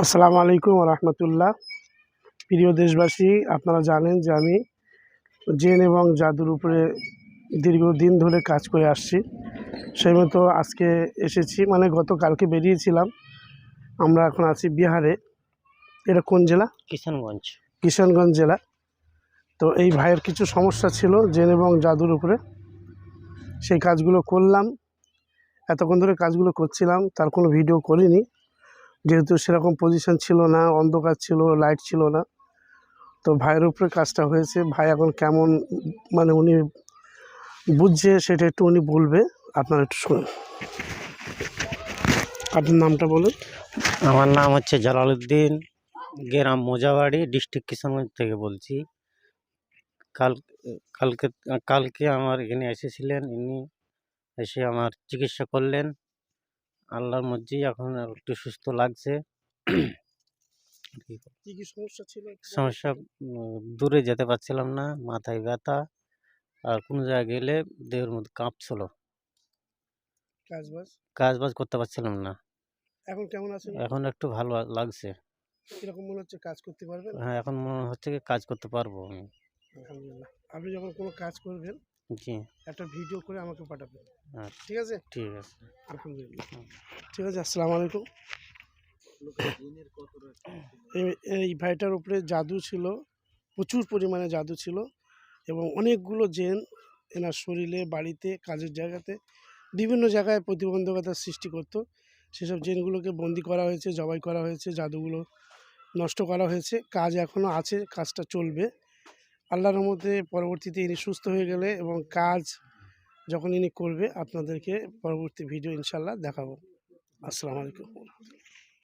আসসালামু আলাইকুম রহমতুল্লাহ। প্রিয় দেশবাসী, আপনারা জানেন যে আমি জিন এবং জাদুর উপরে দীর্ঘদিন ধরে কাজ করে আসছি। সেই মতো আজকে এসেছি, মানে গতকালকে বেরিয়েছিলাম। আমরা এখন আছি বিহারে। এটা কোন জেলা? কিষানগঞ্জ জেলা। তো এই ভাইয়ের কিছু সমস্যা ছিল জিন এবং জাদুর উপরে, সেই কাজগুলো করলাম। এতক্ষণ ধরে কাজগুলো করছিলাম, তার কোনো ভিডিও করিনি, যেহেতু সেরকম পজিশন ছিল না, অন্ধকার ছিল, লাইট ছিল না। তো ভাইয়ের উপরে কাজটা হয়েছে। ভাই এখন কেমন, মানে উনি বুঝছে সেটা একটু উনি বলবে, আপনারা একটু শুনুন। আপনার নামটা বলুন। আমার নাম হচ্ছে জালালউদ্দিন, গ্রাম মোজাবাড়ি, ডিস্ট্রিক্ট কিশোরগঞ্জ থেকে বলছি। কালকে কালকে আমার এখানে এসেছিলেন, ইনি এসে আমার চিকিৎসা করলেন। আল্লাহর মর্জি, এখন একটু সুস্থ লাগছে। কি কি সমস্যা ছিল? সমস্যা, দূরে যেতে পারছিলাম না, মাথায় ব্যথা, আর কোনো জায়গায় গেলে দেহের মধ্যে কাঁপছিল, কাজবাজ করতে পারছিলাম না। এখন কেমন আছেন? এখন একটু ভালো লাগছে। কিরকম মনে হচ্ছে কাজ করতে পারবেন? হ্যাঁ, এখন মনে হচ্ছে কি কাজ করতে পারবো আমি। আলহামদুলিল্লাহ। আপনি যখন কোনো কাজ করবেন, জি, একটা ভিডিও করে আমাকে পাঠাবেন। আচ্ছা, ঠিক আছে? ঠিক আছে। আলহামদুলিল্লাহ। ঠিক আছে, আসসালামু আলাইকুম। এই ভাইটার উপরে জাদু ছিল, প্রচুর পরিমাণে জাদু ছিল, এবং অনেকগুলো জেন এনার শরীরে, বাড়িতে, কাজের জায়গাতে, বিভিন্ন জায়গায় প্রতিবন্ধকতার সৃষ্টি করত। সেসব জেনগুলোকে বন্দি করা হয়েছে, জবাই করা হয়েছে, জাদুগুলো নষ্ট করা হয়েছে। কাজ এখনও আছে, কাজটা চলবে আল্লাহর রহমতে। পরবর্তীতে ইনি সুস্থ হয়ে গেলে এবং কাজ যখন ইনি করবে, আপনাদেরকে পরবর্তী ভিডিও ইনশাল্লাহ দেখাবো। আসসালামু আলাইকুম।